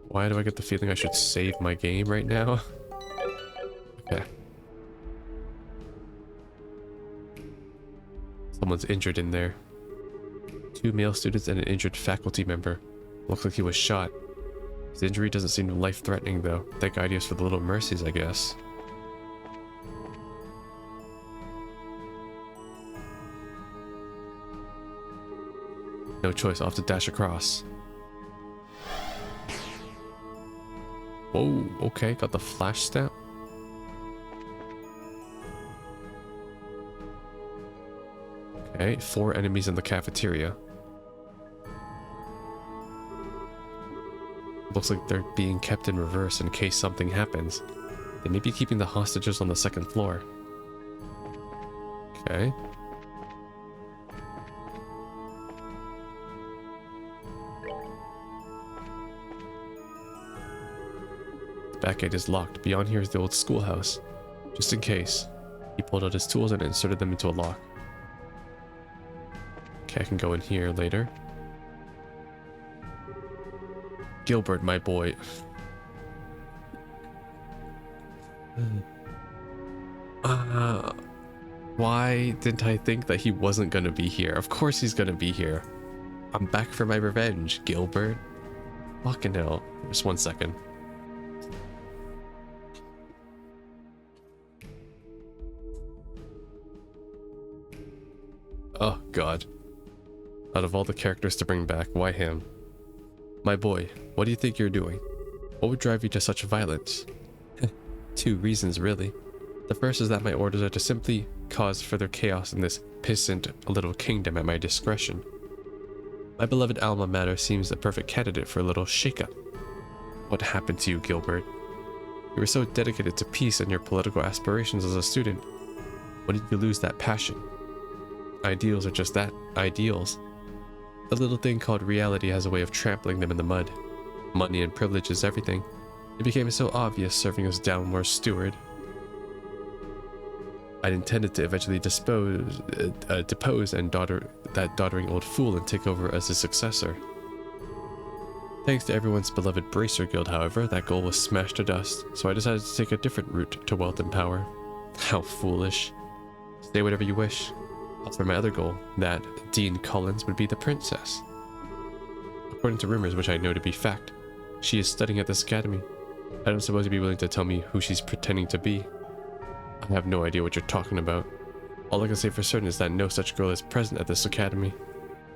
A: Why do I get the feeling I should save my game right now? Okay. Someone's injured in there. Two male students and an injured faculty member. Looks like he was shot. His injury doesn't seem life-threatening though. Thank ideas for the little mercies, I guess. No choice, I'll have to dash across. Whoa, okay, got the flash stamp. Okay, 4 enemies in the cafeteria. Looks like they're being kept in reverse in case something happens. They may be keeping the hostages on the 2nd floor. Okay. The back gate is locked. Beyond here is the old schoolhouse. Just in case. He pulled out his tools and inserted them into a lock. Okay, I can go in here later. Gilbert, my boy. Why didn't I think that he wasn't gonna be here? Of course he's gonna be here. I'm back for my revenge, Gilbert. Fucking hell. Just 1 second. Oh, God. Out of all the characters to bring back, why him? My boy, what do you think you're doing? What would drive you to such violence? 2 reasons, really. The first is that my orders are to simply cause further chaos in this pissant little kingdom at my discretion. My beloved alma mater seems a perfect candidate for a little shake-up. What happened to you, Gilbert? You were so dedicated to peace and your political aspirations as a student. When did you lose that passion? ideals are just that, ideals. The little thing called reality has a way of trampling them in the mud. Money and privilege is everything. It became so obvious serving as Downmore's steward. I'd intended to eventually depose and that doddering old fool and take over as his successor. Thanks to everyone's beloved Bracer Guild, however, that goal was smashed to dust, so I decided to take a different route to wealth and power. How foolish. Say whatever you wish. As for my other goal, that Dean Collins would be the princess. According to rumors, which I know to be fact, she is studying at this academy. I don't suppose you'd be willing to tell me who she's pretending to be. I have no idea what you're talking about. All I can say for certain is that no such girl is present at this academy.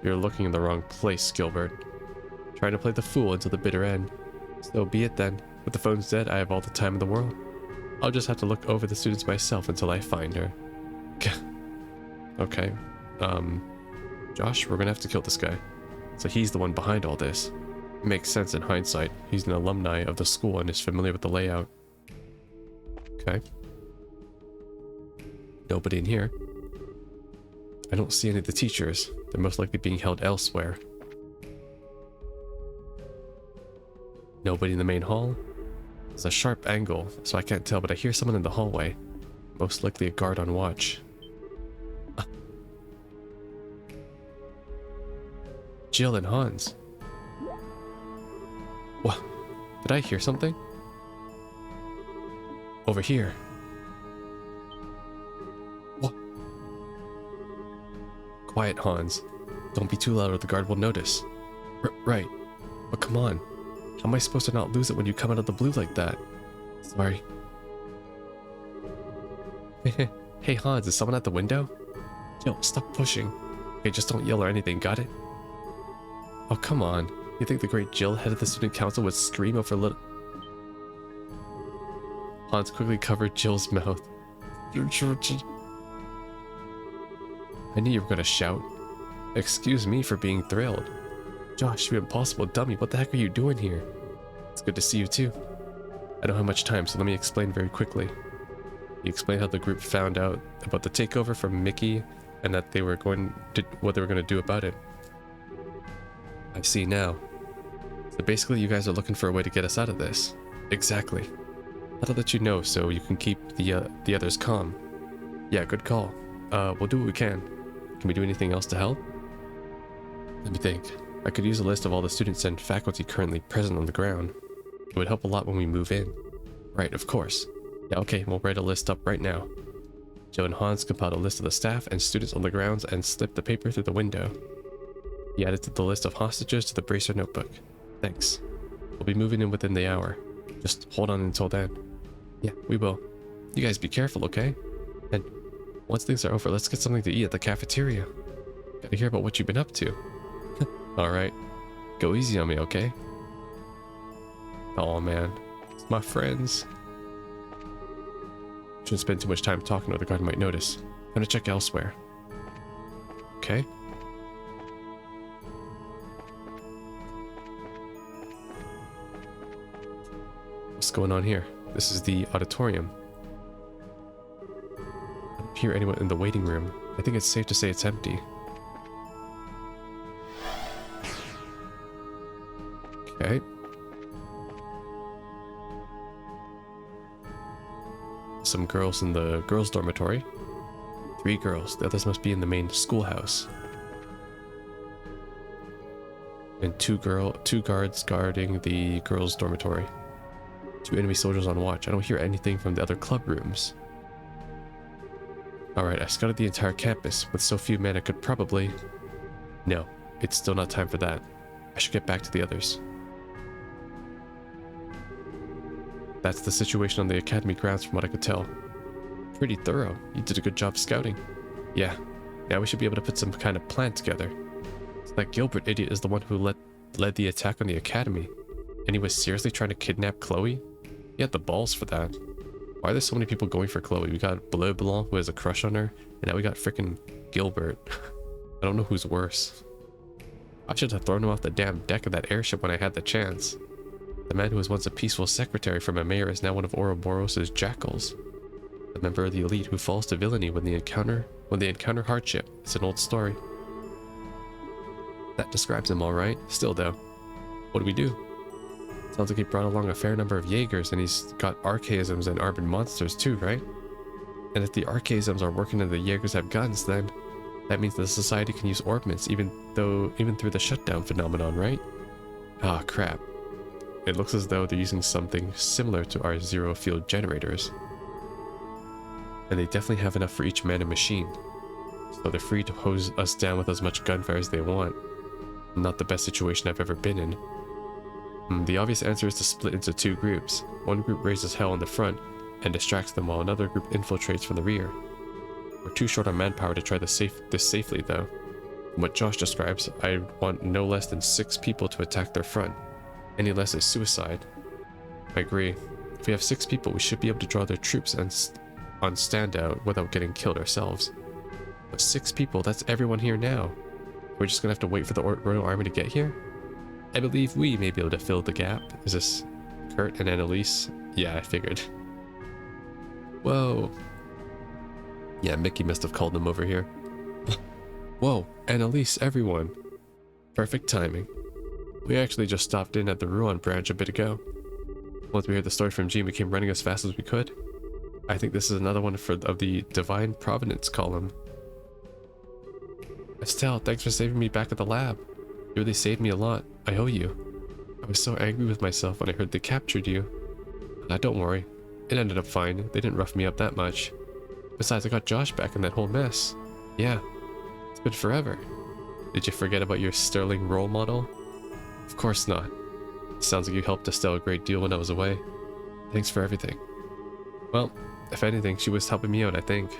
A: You're looking in the wrong place, Gilbert. Trying to play the fool until the bitter end. So be it then. With the phones dead, I have all the time in the world. I'll just have to look over the students myself until I find her. Okay. Josh, we're gonna have to kill this guy. So he's the one behind all this. It makes sense in hindsight. He's an alumni of the school and is familiar with the layout. Okay. Nobody in here. I don't see any of the teachers. They're most likely being held elsewhere. Nobody in the main hall. There's a sharp angle, so I can't tell, but I hear someone in the hallway. Most likely a guard on watch. Jill and Hans. What? Did I hear something? Over here. What? Quiet, Hans. Don't be too loud or the guard will notice. Right. But come on. How am I supposed to not lose it when you come out of the blue like that? Sorry. Hey Hans, is someone at the window? Yo, stop pushing. Okay, just don't yell or anything, got it? Oh, come on. You think the great Jill, head of the student council, would scream over little... Hans quickly covered Jill's mouth. I knew you were gonna shout. Excuse me for being thrilled. Josh, you impossible dummy, what the heck are you doing here? It's good to see you too. I don't have much time, so let me explain very quickly. He explained how the group found out about the takeover from Mickey and that they were going to what they were going to do about it. I see now. So basically you guys are looking for a way to get us out of this. Exactly. I'll let you know so you can keep the others calm. Yeah, good call. We'll do what we can. Can we do anything else to help? Let me think. I could use a list of all the students and faculty currently present on the ground. It would help a lot when we move in. Right, of course. Yeah, okay, we'll write a list up right now. Joe and Hans compiled a list of the staff and students on the grounds and slipped the paper through the window. He added to the list of hostages to the Bracer notebook. Thanks. We'll be moving in within the hour. Just hold on until then. Yeah, we will. You guys be careful, okay? And once things are over, let's get something to eat at the cafeteria. Gotta hear about what you've been up to. Alright. Go easy on me, okay? Oh man. It's my friends. Shouldn't spend too much time talking or the guard might notice. I'm gonna check elsewhere. Okay. What's going on here? This is the auditorium. I don't hear anyone in the waiting room. I think it's safe to say it's empty. Okay. Some girls in the girls' dormitory. 3 girls. The others must be in the main schoolhouse. And 2 guards guarding the girls' dormitory. 2 enemy soldiers on watch. I don't hear anything from the other club rooms. Alright, I scouted the entire campus. With so few men, I could probably... No, it's still not time for that. I should get back to the others. That's the situation on the academy grounds from what I could tell. Pretty thorough. You did a good job scouting. Yeah. Now we should be able to put some kind of plan together. So that Gilbert idiot is the one who led the attack on the academy. And he was seriously trying to kidnap Chloe? He had the balls for that. Why are there so many people going for Chloe? We got Bleu Blanc who has a crush on her. And now we got frickin' Gilbert. I don't know who's worse. I should have thrown him off the damn deck of that airship when I had the chance. The man who was once a peaceful secretary for my mayor is now one of Ouroboros's jackals. The member of the elite who falls to villainy when they encounter hardship. It's an old story. That describes him all right. Still though, what do we do? Sounds like he brought along a fair number of Jaegers, and he's got archaisms and armored monsters too, right? And if the archaisms are working and the Jaegers have guns, then that means the society can use orbments even through the shutdown phenomenon, right? Ah, crap. It looks as though they're using something similar to our zero field generators. And they definitely have enough for each man and machine. So they're free to hose us down with as much gunfire as they want. Not the best situation I've ever been in. The obvious answer is to split into two groups. One group raises hell in the front and distracts them, while another group infiltrates from the rear. We're too short on manpower to try this safely though. From what Josh describes, I want no less than 6 people to attack their front. Any less is suicide. I agree. If we have 6 people, we should be able to draw their troops on standout without getting killed ourselves. But 6 people, that's everyone here now. We're just gonna have to wait for the Royal Army to get here? I believe we may be able to fill the gap. Is this Kurt and Annalise? Yeah, I figured. Whoa. Yeah, Mickey must have called them over here. Whoa, Annalise, everyone. Perfect timing. We actually just stopped in at the Ruan branch a bit ago. Once we heard the story from Jean, we came running as fast as we could. I think this is another one of the Divine Providence column. Estelle, thanks for saving me back at the lab. You really saved me a lot. I owe you. I was so angry with myself when I heard they captured you. Don't worry. It ended up fine. They didn't rough me up that much. Besides, I got Josh back in that whole mess. Yeah. It's been forever. Did you forget about your sterling role model? Of course not. Sounds like you helped Estelle a great deal when I was away. Thanks for everything. Well, if anything, she was helping me out, I think.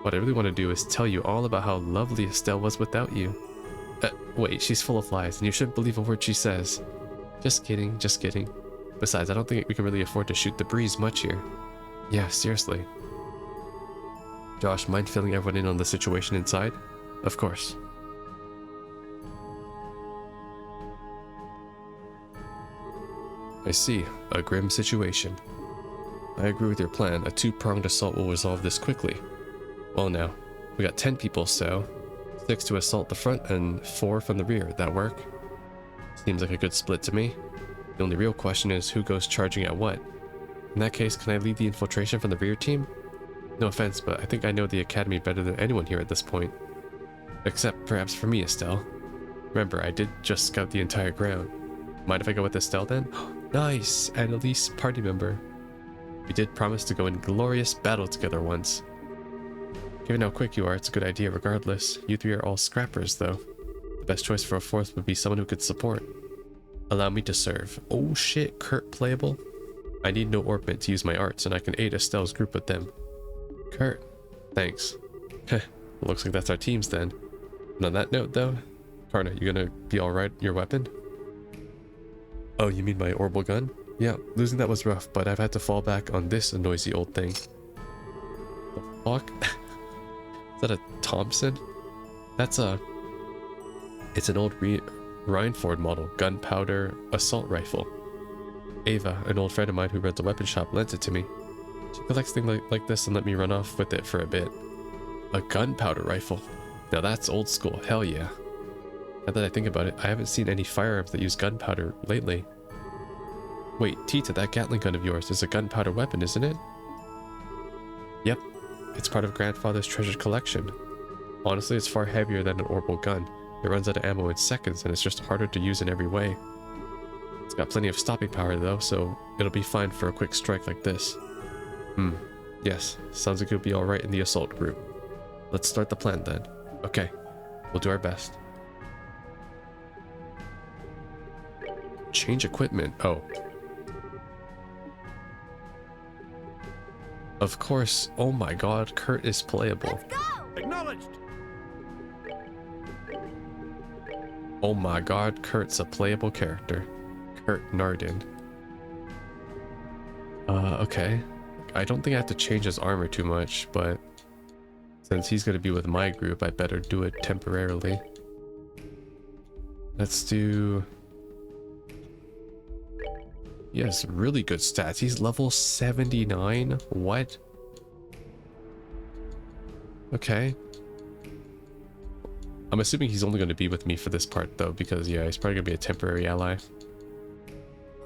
A: What I really want to do is tell you all about how lovely Estelle was without you. Wait, she's full of lies, and you shouldn't believe a word she says. Just kidding, just kidding. Besides, I don't think we can really afford to shoot the breeze much here. Yeah, seriously. Josh, mind filling everyone in on the situation inside? Of course. I see. A grim situation. I agree with your plan. A 2-pronged assault will resolve this quickly. Well now, we got 10 people, so 6 to assault the front and 4 from the rear. That work? Seems like a good split to me. The only real question is who goes charging at what. In that case, can I lead the infiltration from the rear team? No offense, but I think I know the academy better than anyone here at this point. Except perhaps for me, Estelle. Remember, I did just scout the entire ground. Mind if I go with Estelle then? Nice! Annalise, party member. We did promise to go in glorious battle together once. Given how quick you are, it's a good idea regardless. You 3 are all scrappers, though. The best choice for a 4th would be someone who could support. Allow me to serve. Oh shit, Kurt playable? I need no orbment to use my arts, and I can aid Estelle's group with them. Kurt. Thanks. Heh, looks like that's our teams then. And on that note, though, Karna, you gonna be alright your weapon? Oh, you mean my orbital gun? Yeah, losing that was rough, but I've had to fall back on this noisy old thing. The fuck? Is that a Thompson? That's a... It's an old Rhineford model gunpowder assault rifle. Ava, an old friend of mine who runs a weapon shop, lent it to me. She collects things like this and let me run off with it for a bit. A gunpowder rifle. Now that's old school, hell yeah. Now that I think about it, I haven't seen any firearms that use gunpowder lately. Wait, Tita, that Gatling gun of yours is a gunpowder weapon, isn't it? Yep, it's part of Grandfather's treasured collection. Honestly, it's far heavier than an orbital gun. It runs out of ammo in seconds, and it's just harder to use in every way. It's got plenty of stopping power though, so it'll be fine for a quick strike like this. Yes, sounds like you'll be alright in the assault group. Let's start the plan then. Okay, we'll do our best. Change equipment. Oh. Of course. Oh my god, Kurt is playable.
D: Let's go!
B: Acknowledged.
A: Oh my god, Kurt's a playable character. Kurt Nardin. Okay. I don't think I have to change his armor too much, but since he's going to be with my group, I better do it temporarily. Let's do... He has really good stats. He's level 79. What? Okay. I'm assuming he's only going to be with me for this part though, because yeah, he's probably going to be a temporary ally.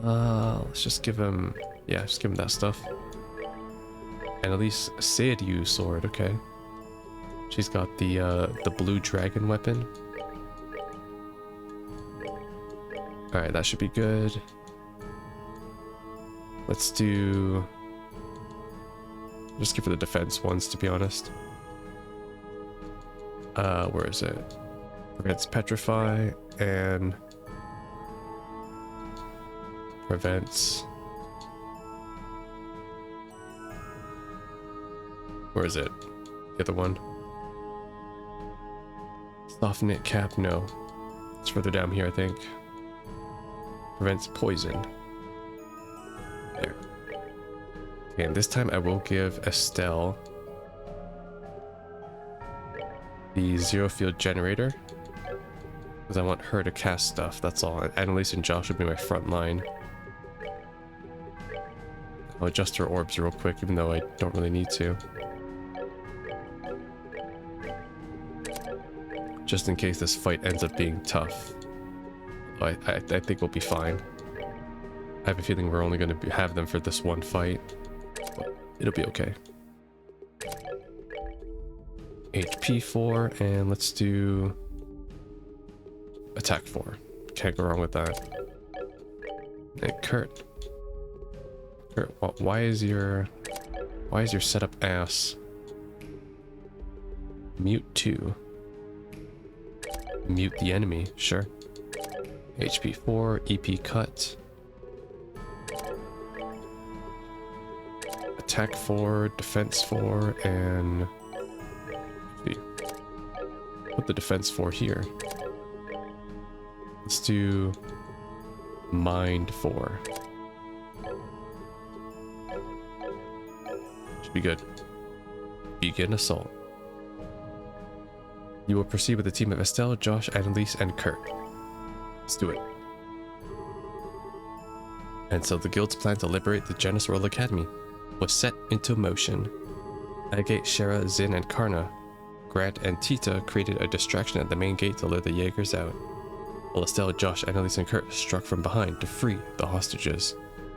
A: Let's just give him, yeah, just give him that stuff. And at least Seiryu sword, okay. She's got the blue dragon weapon. Alright, that should be good. Let's do... just give her the defense ones, to be honest. Where is it? Prevents petrify and prevents... where is it? The other one. Soft knit cap, no. It's further down here, I think. Prevents poison. There. Okay, and this time I will give Estelle the zero field generator, because I want her to cast stuff, that's all. And Annalise and Josh will be my front line. I'll adjust her orbs real quick, even though I don't really need to. Just in case this fight ends up being tough. I think we'll be fine. I have a feeling we're only going to have them for this one fight, but it'll be okay. HP 4, and let's do attack 4. Can't go wrong with that. And Kurt, why is your setup ass? Mute 2. Mute the enemy, sure. HP 4, EP cut. Attack 4, defense 4, and... put the defense 4 here. Let's do... mind 4. Should be good. Begin assault. You will proceed with a team of Estelle, Josh, Annalise, and Kurt. Let's do it. And so the guild's plan to liberate the Janus World Academy was set into motion. Agate, Shara, Zin, and Karna, Grant, and Tita created a distraction at the main gate to lure the Jaegers out, while Estelle, Josh, Annalise, and Kurt struck from behind to free the hostages.